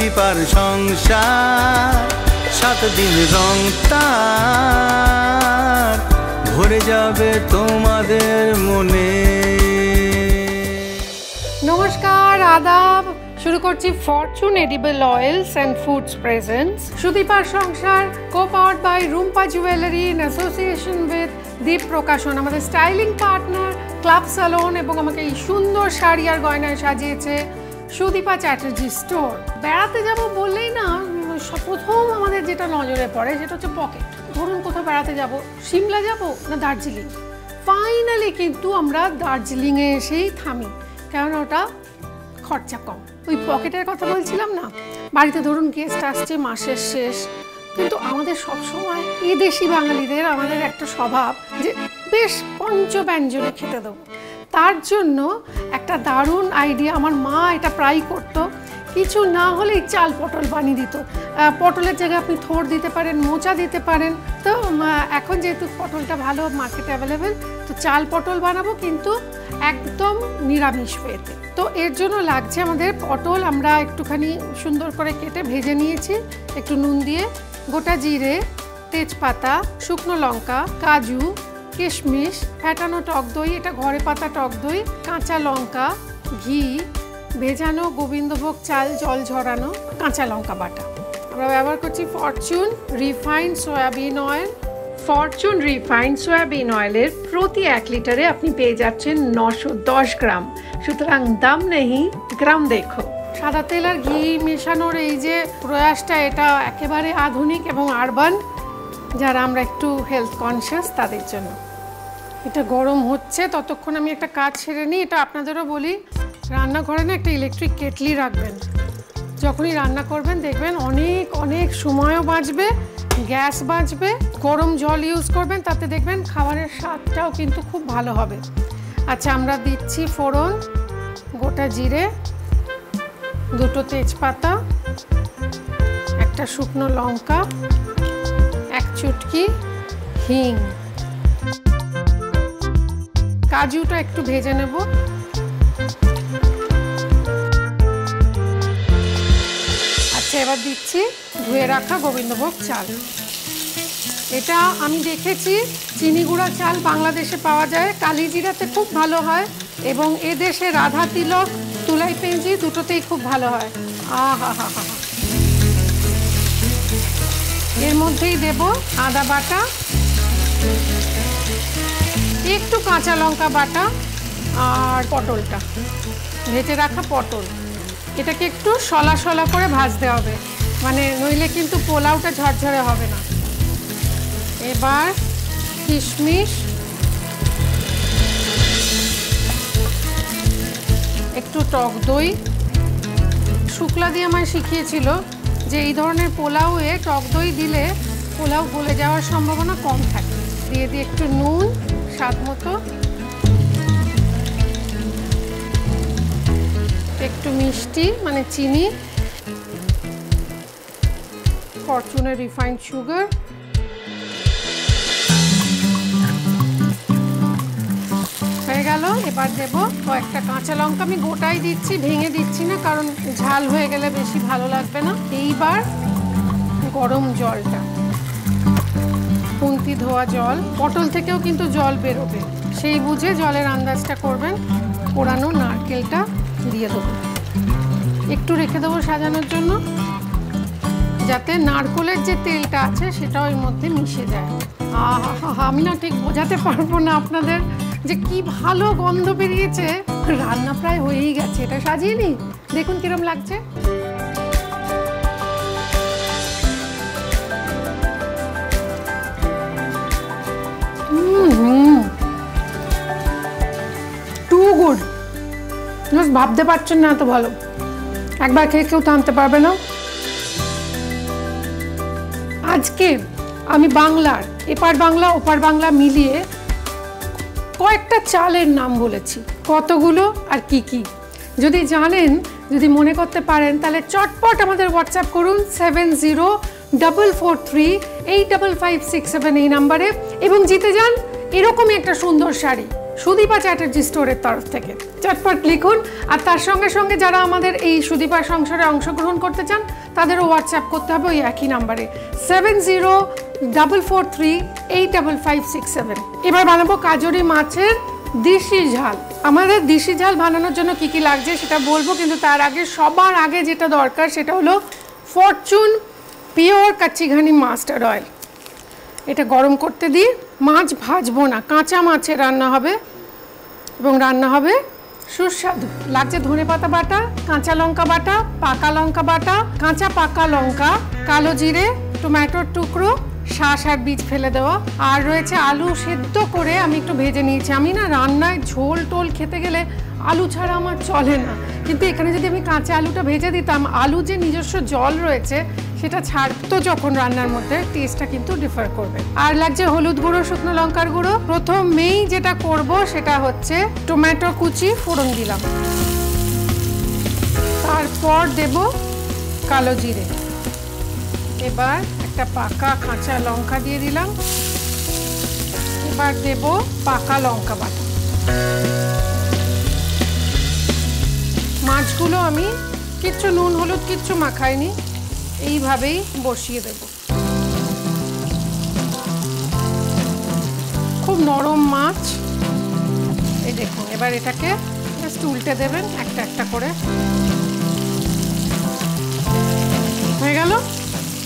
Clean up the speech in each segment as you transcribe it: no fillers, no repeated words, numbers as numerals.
সুদীপার সংসার 7 দিন রং তার ভরে যাবে তোমাদের মনে। নমস্কার, আদাব। শুরু করছি Fortune edible oils and foods presents সুদীপার সংসার, co-powered by Rumpa jewellery in association with Deep Prakashan, আমাদের স্টাইলিং পার্টনার ক্লাব স্যালন, এবং আমাকে এই সুন্দর শাড়ি আর গয়নায় সাজিয়েছে সুদীপা চ্যাটার্জি স্টোর। বেড়াতে যাব বললেই না প্রথম আমাদের যেটা নজরে পড়ে সেটা হচ্ছে পকেট। ধরুন কোথাও বেড়াতে যাব, সিমলা যাব না দার্জিলিং, ফাইনালি কিন্তু আমরা দার্জিলিংয়ে এসেই থামি, কারণ ওটা খরচা কম। ওই পকেটের কথা বলছিলাম না, বাড়িতে ধরুন গেস্ট আসছে মাসের শেষ, কিন্তু আমাদের সবসময় এদেশি বাঙালিদের আমাদের একটা স্বভাব যে বেশ পঞ্চব্যঞ্জনে খেতে দেবো। তার জন্য একটা দারুণ আইডিয়া, আমার মা এটা প্রায় করতো। কিছু না হলেই চাল পটল বানিয়ে দিত। পটলের জায়গায় আপনি থোড় দিতে পারেন, মোচা দিতে পারেন। তো এখন যেহেতু পটলটা ভালো মার্কেটে অ্যাভেলেবেল, তো চাল পটল বানাবো, কিন্তু একদম নিরামিষ পেতে। তো এর জন্য লাগছে আমাদের পটল, আমরা একটুখানি সুন্দর করে কেটে ভেজে নিয়েছি একটু নুন দিয়ে, গোটা জিরে, তেজপাতা, শুকনো লঙ্কা, কাজু, কিশমিশ, ফ্যাটানো টক দই, এটা ঘরে পাতা টক দই, কাঁচা লঙ্কা, ঘি, ভেজানো গোবিন্দভোগ চাল জল ঝরানো, কাঁচা লঙ্কা বাটা। আমরা ব্যবহার করছি Fortune refined soyabean oil. Fortune refined soyabean অয়েলের প্রতি 1 লিটারে আপনি পেয়ে যাচ্ছেন 910 গ্রাম, সুতরাং দাম নেই গ্রাম দেখো। সাদা তেল আর ঘি মেশানোর এই যে প্রয়াসটা, এটা একেবারে আধুনিক এবং আরবান, যারা আমরা একটু হেলথ কনসিয়াস তাদের জন্য। এটা গরম হচ্ছে, ততক্ষণ আমি একটা কাজ সেরে নিই। এটা আপনাদেরও বলি, রান্নাঘরে না একটা ইলেকট্রিক কেটলি রাখবেন। যখনই রান্না করবেন দেখবেন অনেক অনেক সময়ও বাঁচবে, গ্যাস বাঁচবে। গরম জল ইউজ করবেন, তাতে দেখবেন খাবারের স্বাদটাও কিন্তু খুব ভালো হবে। আচ্ছা, আমরা দিচ্ছি ফোড়ন, গোটা জিরে, 2টো তেজপাতা, একটা শুকনো লঙ্কা, 1 চুটকি হিং, কাজুটা একটু ভেজে নেব। আচ্ছা, এবার দিচ্ছি ধুয়ে রাখা গোবিন্দভোগ চাল। এটা আমি দেখেছি চিনি গুঁড়া চাল বাংলাদেশে পাওয়া যায়, কালিজিরাতে খুব ভালো হয়, এবং এদেশে রাধা তিলক, তুলাই পেঁজি দুটোতেই খুব ভালো হয়। আহা হা হা। এর মধ্যেই দেব আদা বাটা, একটু কাঁচা লঙ্কা বাটা, আর পটলটা, ভেজে রাখা পটল। এটাকে একটু সলা সলা করে ভাজতে হবে, মানে নইলে কিন্তু পোলাওটা ঝরঝরে হবে না। এবার কিশমিশ, একটু টক দই। শুক্লা দিয়ে আমায় শিখিয়েছিল যে এই ধরনের পোলাওয়ে টক দই দিলে পোলাও গলে যাওয়ার সম্ভাবনা কম থাকে। দিয়ে দিয়ে একটু নুন স্বাদ মতো, একটু মিষ্টি মানে চিনি, ফরচুনের রিফাইন্ড সুগার, হয়ে গেল। এবার দেব কয়েকটা কাঁচা লঙ্কা, আমি গোটাই দিচ্ছি, ভেঙে দিচ্ছি না, কারণ ঝাল হয়ে গেলে বেশি ভালো লাগবে না। এইবার গরম জলটা, খুন্তি ধোয়া জল, পটল থেকেও কিন্তু জল বেরোবে, সেই বুঝে জলের আন্দাজটা করবেন। পোড়ানো নারকেলটা দিয়ে দেবো, একটু রেখে দেবো সাজানোর জন্য, যাতে নারকেলের যে তেলটা আছে সেটাও এর মধ্যে মিশে যায়। আহা, আমি না ঠিক বোঝাতে পারবো না আপনাদের যে কি ভালো গন্ধ বেরিয়েছে। রান্না প্রায় হয়েই গেছে, এটা সাজিয়ে নিই, দেখুন কিরম লাগছে। টু গুড, ভাবতে পারছেন না এত ভালো, একবার খেয়ে কেউ থামতে পারবে না। আজকে আমি বাংলার এপার বাংলা ওপার বাংলা মিলিয়ে কয়েকটা চালের নাম বলেছি, কতগুলো আর কি কি যদি জানেন, যদি মনে করতে পারেন, তাহলে চটপট আমাদের হোয়াটসঅ্যাপ করুন 7044385567 এই নাম্বারে, এবং জিতে যান এরকমই একটা সুন্দর শাড়ি সুদীপা চ্যাটার্জি স্টোরের তরফ থেকে। চটপট লিখুন। আর তার সঙ্গে সঙ্গে যারা আমাদের এই সুদীপার সংসারে অংশগ্রহণ করতে চান তাদেরও হোয়াটসঅ্যাপ করতে হবে ওই একই নাম্বারে 7044385567। এবার বানাবো কাজরি মাছের দেশি ঝাল। আমাদের দেশি ঝাল বানানোর জন্য কি কি লাগছে সেটা বলবো, কিন্তু তার আগে সবার আগে যেটা দরকার সেটা হলো ফরচুন পিওর কাচ্চি ঘানি মাস্টার্ড অয়েল। এটা গরম করতে দিই। মাছ ভাজবো না, কাঁচা মাছে রান্না হবে এবং রান্না হবে সুস্বাদু। লাগছে ধনেপাতা বাটা, কাঁচা লঙ্কা বাটা, পাকা লঙ্কা বাটা, কাঁচা পাকা লঙ্কা, কালো জিরে, টমেটোর টুকরো, শাঁস আর বীজ ফেলে দেওয়া, আর রয়েছে আলু সেদ্ধ করে আমি একটু ভেজে নিয়েছি। আমি না রান্নায় ঝোল টোল খেতে গেলে আলু ছাড়া আমার চলে না, কিন্তু এখানে যদি আমি কাঁচা আলুটা ভেজে দিতাম, আলু যে নিজস্ব জল রয়েছে সেটা ছাড়তো যখন রান্নার মধ্যে, টেস্টটা কিন্তু ডিফার করবে। আর লাগছে হলুদ গুঁড়ো, শুকনো লঙ্কার গুঁড়ো। প্রথমেই যেটা করব সেটা হচ্ছে টমেটো কুচি ফোড়ন দিলাম, তারপর দেব কালো জিরে, এবার একটা পাকা কাঁচা লঙ্কা দিয়ে দিলাম, এবার দেব পাকা লঙ্কা বাটা। মাছগুলো আমি কিচ্ছু নুন হলুদ কিচ্ছু মাখাইনি, এইভাবেই বসিয়ে দেব। খুব নরম মাছ, এই দেখুন। এবার এটাকে জাস্ট উল্টে দেবেন একটা একটা করে। হয়ে গেল।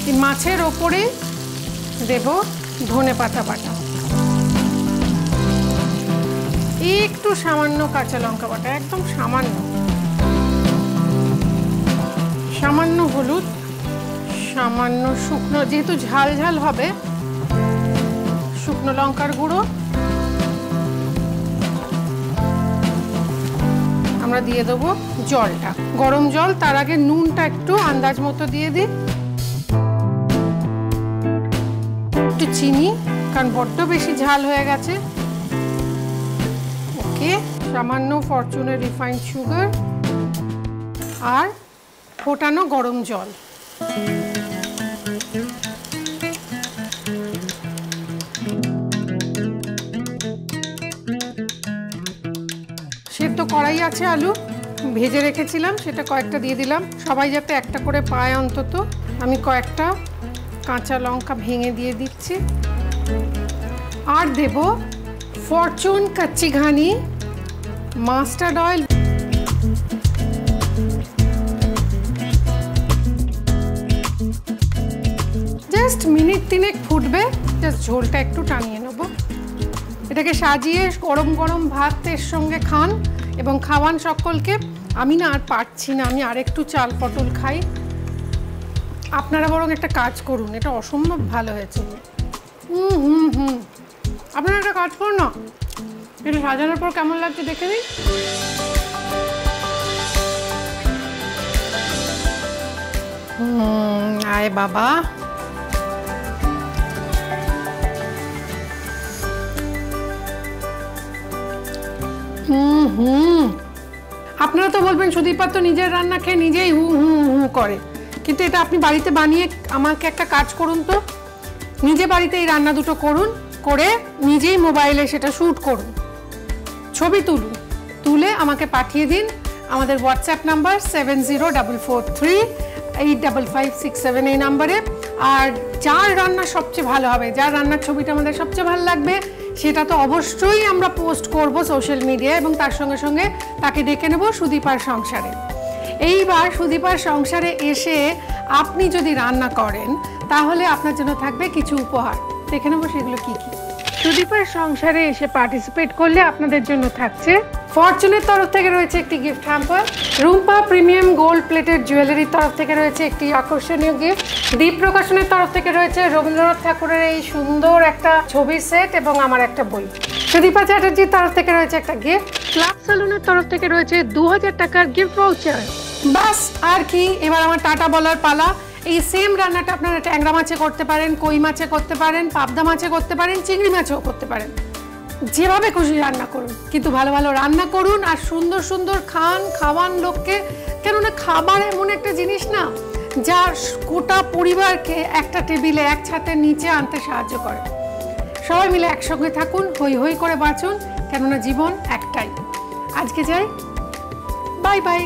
এই মাছের ওপরে দেব ধনেপাতা বাটা, একটু সামান্য কাঁচা লঙ্কা বাটা, একদম সামান্য, সামান্য হলুদ, সামান্য শুকনো, যেহেতু ঝাল ঝাল হবে, শুকনো লঙ্কার গুঁড়ো আমরা দিয়ে দেবো। জলটা গরম জল, তার আগে নুনটা একটু আন্দাজ মতো দিয়ে দিই, একটু চিনি কারণ বড্ড বেশি ঝাল হয়ে গেছে, ওকে, সামান্য ফরচুনের রিফাইন্ড সুগার আর ফোটানো গরম জল। সেদ্ধ কড়াই আছে, আলু ভেজে রেখেছিলাম সেটা কয়েকটা দিয়ে দিলাম, সবাই যাতে একটা করে পায় অন্তত। আমি কয়েকটা কাঁচা লঙ্কা ভেঙে দিয়ে দিচ্ছি, আর দেব ফরচুন কাচ্চি ঘানি মাস্টার্ড অয়েল। জাস্ট মিনিট তিনেক ফুটবে, জাস্ট ঝোলটা একটু টানিয়ে নেব। এটাকে সাজিয়ে গরম গরম ভাতের সঙ্গে খান এবং খাওয়ান সকলকে। আমি না আর পারছি না, আমি আরেকটু চাল পটল খাই। আপনারা বরং একটা কাজ করুন, এটা অসম্ভব ভালো হয়েছে। আপনারা একটা কাজ করুন না, এটা সাজানোর পর কেমন লাগছে দেখে নিন। আয় বাবা, আপনারা তো বলবেন সুদীপা তো নিজের রান্না খেয়ে নিজেই হু হু হু করে, কিন্তু এটা আপনি বাড়িতে বানিয়ে আমাকে একটা কাজ করুন তো, নিজে বাড়িতে এই রান্না দুটো করুন, করে নিজেই মোবাইলে সেটা শ্যুট করুন, ছবি তুলুন, তুলে আমাকে পাঠিয়ে দিন। আমাদের হোয়াটসঅ্যাপ নাম্বার 7044385567 এই নাম্বারে। আর যার রান্না সবচেয়ে ভালো হবে, যার রান্নার ছবিটা আমাদের সবচেয়ে ভালো লাগবে, সেটা তো অবশ্যই আমরা পোস্ট করব সোশ্যাল মিডিয়ায়, এবং তার সঙ্গে সঙ্গে তাকে ডেকে নেব সুদীপার সংসারে। এইবার সুদীপার সংসারে এসে আপনি যদি রান্না করেন তাহলে আপনার জন্য থাকবে কিছু উপহার, দেখে নেব সেগুলো কি কি। সুদীপার সংসারে এসে পার্টিসিপেট করলে আপনাদের জন্য থাকছে ফরচুনের তরফ থেকে রয়েছে একটি gift hamper, Rumpa premium gold plated জুয়েলারির তরফ থেকে রয়েছে একটি আকর্ষণীয় গিফট, দীপ প্রকাশনের তরফ থেকে রয়েছে রবীন্দ্রনাথ ঠাকুরের এই সুন্দর একটা ছবির সেট এবং আমার একটা বই, সুদীপা চ্যাটার্জির তরফ থেকে রয়েছে একটা গিফট, ক্লাব সেলুনের তরফ থেকে রয়েছে 2000 টাকার গিফট ভাউচার। বাস আর কি, এবার আমার টাটা বলার পালা। এই সেম রান্নাটা আপনারা ট্যাংরা মাছে করতে পারেন, কই মাছে করতে পারেন, পাবদা মাছে করতে পারেন, চিংড়ি মাছেও করতে পারেন, যেভাবে খুশি রান্না করুন, কিন্তু ভালো ভালো রান্না করুন আর সুন্দর সুন্দর খান, খাওয়ান লোককে। কেননা খাবার এমন একটা জিনিস না যা গোটা পরিবারকে একটা টেবিলে এক ছাতের নিচে আনতে সাহায্য করে। সবাই মিলে একসঙ্গে থাকুন, হই হই করে বাঁচুন। কেননা জীবন একটাই। আজকে যাই, বাই বাই।